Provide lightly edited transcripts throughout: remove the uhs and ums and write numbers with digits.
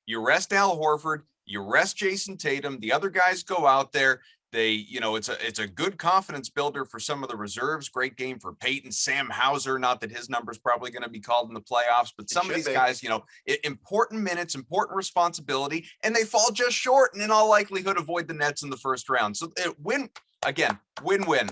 You rest Al Horford, you rest Jason Tatum. The other guys go out there. It's a good confidence builder for some of the reserves. Great game for Peyton, Sam Hauser. Not that his number's probably going to be called in the playoffs, but some of these guys, important minutes, important responsibility, and they fall just short and in all likelihood avoid the Nets in the first round. So win-win.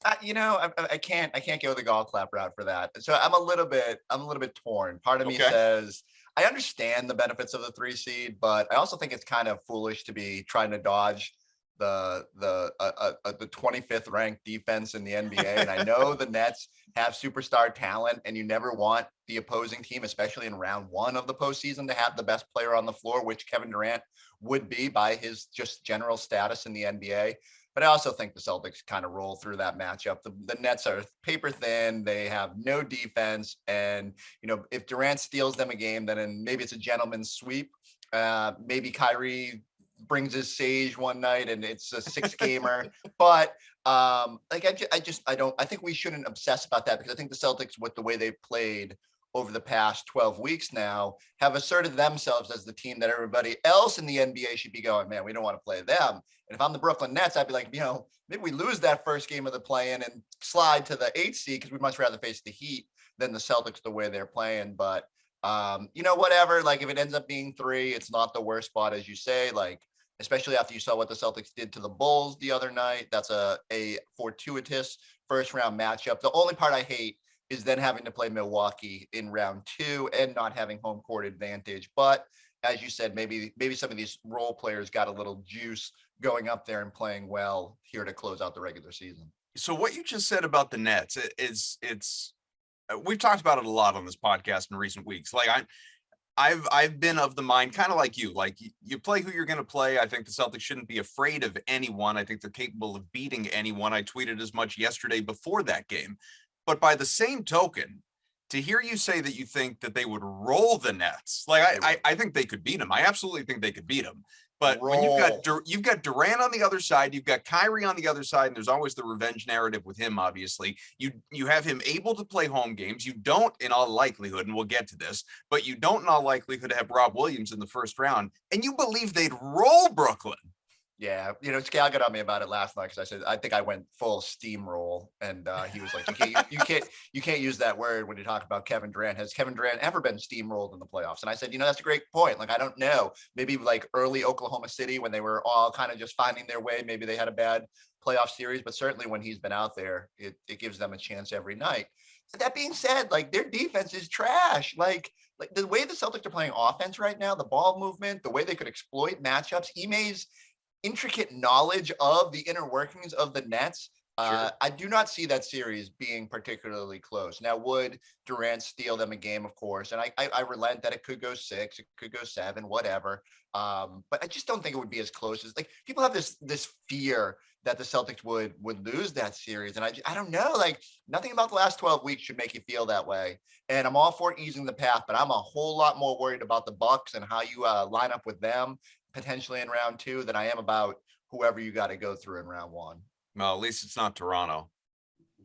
I can't go the golf clap route for that. So I'm a little bit torn. Part of me says I understand the benefits of the 3 seed, but I also think it's kind of foolish to be trying to dodge the 25th ranked defense in the NBA. And I know the Nets have superstar talent, and you never want the opposing team, especially in round 1 of the postseason, to have the best player on the floor, which Kevin Durant would be by his just general status in the NBA. But I also think the Celtics kind of roll through that matchup. The Nets are paper thin. They have no defense. And, if Durant steals them a game, then maybe it's a gentleman's sweep. Maybe Kyrie brings his sage one night and it's a 6-gamer. But I think we shouldn't obsess about that, because I think the Celtics, with the way they've played over the past 12 weeks now, have asserted themselves as the team that everybody else in the NBA should be going, man, we don't want to play them. And if I'm the Brooklyn Nets, I'd be like, maybe we lose that first game of the play-in and slide to the 8th seed, because we'd much rather face the Heat than the Celtics the way they're playing. But, whatever, like if it ends up being 3, it's not the worst spot, as you say, like, especially after you saw what the Celtics did to the Bulls the other night. That's a fortuitous first round matchup. The only part I hate is then having to play Milwaukee in round 2 and not having home court advantage. But as you said, maybe some of these role players got a little juice going up there and playing well here to close out the regular season. So what you just said about the Nets we've talked about it a lot on this podcast in recent weeks. Like I've been of the mind, kind of like you play who you're going to play. I think the Celtics shouldn't be afraid of anyone. I think they're capable of beating anyone. I tweeted as much yesterday before that game. But by the same token, to hear you say that you think that they would roll the Nets, I think they could beat them. I absolutely think they could beat them. But when you've got Durant on the other side, you've got Kyrie on the other side, and there's always the revenge narrative with him, obviously. You have him able to play home games. You don't, in all likelihood, and we'll get to this, but you don't in all likelihood have Rob Williams in the first round, and you believe they'd roll Brooklyn. Yeah, Scal got on me about it last night, because I said I think I went full steamroll, and he was like, "You can't use that word when you talk about Kevin Durant. Has Kevin Durant ever been steamrolled in the playoffs?" And I said, that's a great point. Like, I don't know. Maybe like early Oklahoma City when they were all kind of just finding their way. Maybe they had a bad playoff series, but certainly when he's been out there, it gives them a chance every night. That being said, like, their defense is trash. Like the way the Celtics are playing offense right now, the ball movement, the way they could exploit matchups, Ime's intricate knowledge of the inner workings of the Nets. Sure. I do not see that series being particularly close. Now, would Durant steal them a game? Of course. And I relent that it could go 6, it could go 7, whatever. But I just don't think it would be as close as, like, people have this fear that the Celtics would lose that series. And I don't know, like, nothing about the last 12 weeks should make you feel that way. And I'm all for easing the path, but I'm a whole lot more worried about the Bucks and how you line up with them potentially in round 2 than I am about whoever you got to go through in round 1. Well, at least it's not Toronto.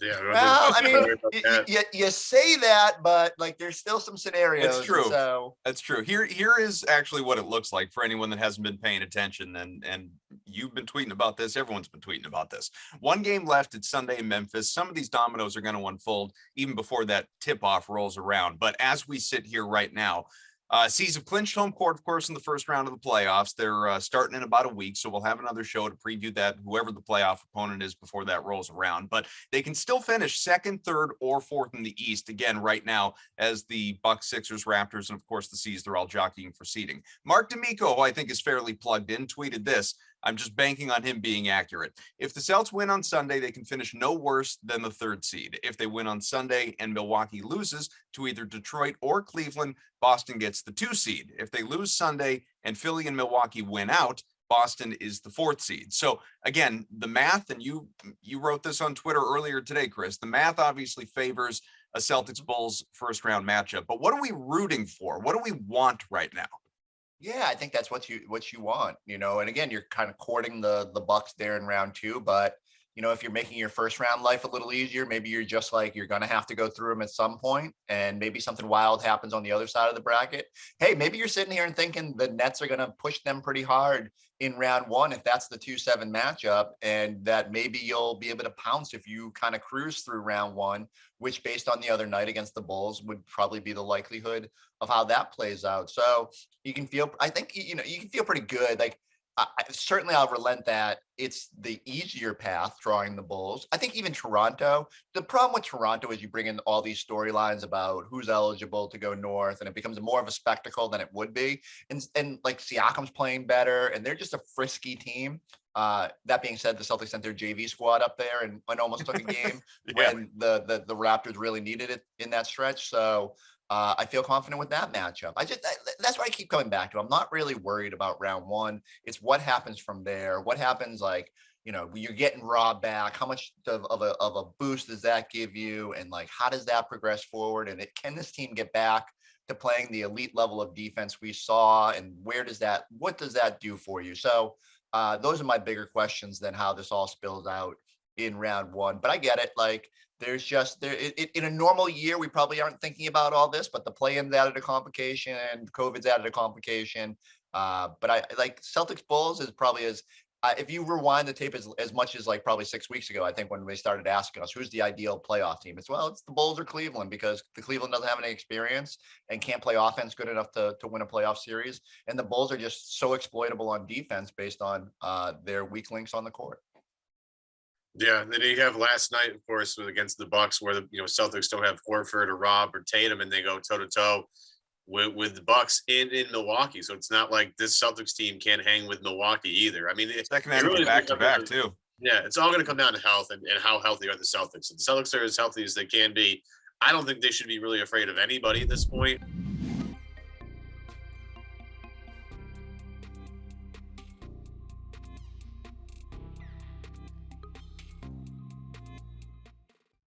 Yeah. Well, I mean, you say that, but like, there's still some scenarios. It's true. So that's true. Here is actually what it looks like for anyone that hasn't been paying attention. And you've been tweeting about this. Everyone's been tweeting about this. 1 game left. It's Sunday in Memphis. Some of these dominoes are going to unfold even before that tip-off rolls around. But as we sit here right now, Seas have clinched home court, of course, in the first round of the playoffs. They're starting in about a week, so we'll have another show to preview that, whoever the playoff opponent is before that rolls around. But they can still finish 2nd, 3rd, or 4th in the East, again, right now, as the Bucks, Sixers, Raptors, and, of course, the Seas, they're all jockeying for seeding. Mark D'Amico, who I think is fairly plugged in, tweeted this. I'm just banking on him being accurate. If the Celts win on Sunday, they can finish no worse than the 3rd seed. If they win on Sunday and Milwaukee loses to either Detroit or Cleveland, Boston gets the 2 seed. If they lose Sunday and Philly and Milwaukee win out, Boston is the 4th seed. So again, the math, and you wrote this on Twitter earlier today, Chris, the math obviously favors a Celtics Bulls first round matchup. But what are we rooting for? What do we want right now? yeah, I think that's what you want, and again, you're kind of courting the Bucks there in round 2, but if you're making your first round life a little easier, maybe you're just like, you're going to have to go through them at some point, and maybe something wild happens on the other side of the bracket. Hey, maybe you're sitting here and thinking the Nets are going to push them pretty hard in round one, if that's the 2-7 matchup, and that maybe you'll be able to pounce if you kind of cruise through round one, which based on the other night against the Bulls would probably be the likelihood of how that plays out. So I think, you can feel pretty good. Like, certainly I'll relent that it's the easier path drawing the Bulls. I think even Toronto, the problem with Toronto is you bring in all these storylines about who's eligible to go north, and it becomes more of a spectacle than it would be. And like Siakam's playing better, and they're just a frisky team. That being said, the Celtics sent their JV squad up there and almost took a game when the Raptors really needed it in that stretch. So I feel confident with that matchup. That's why I keep coming back to. I'm not really worried about round one. It's what happens from there. What happens, like, you're getting Rob back. How much of a boost does that give you? And like, how does that progress forward? And can this team get back to playing the elite level of defense we saw? And what does that do for you? So those are my bigger questions than how this all spills out in round one. But I get it. Like, there's just in a normal year, we probably aren't thinking about all this, but the play-in's added a complication and COVID's added a complication. But I like Celtics Bulls is probably if you rewind the tape as much as like probably 6 weeks ago, I think when they started asking us who's the ideal playoff team, it's the Bulls or Cleveland, because the Cleveland doesn't have any experience and can't play offense good enough to win a playoff series. And the Bulls are just so exploitable on defense based on their weak links on the court. Yeah, and then you have last night, of course, against the Bucks, where the Celtics don't have Horford or Rob or Tatum, and they go toe to toe with the Bucks in Milwaukee. So it's not like this Celtics team can't hang with Milwaukee either. I mean, second half really back to back too. Yeah, it's all going to come down to health and how healthy are the Celtics. If the Celtics are as healthy as they can be, I don't think they should be really afraid of anybody at this point.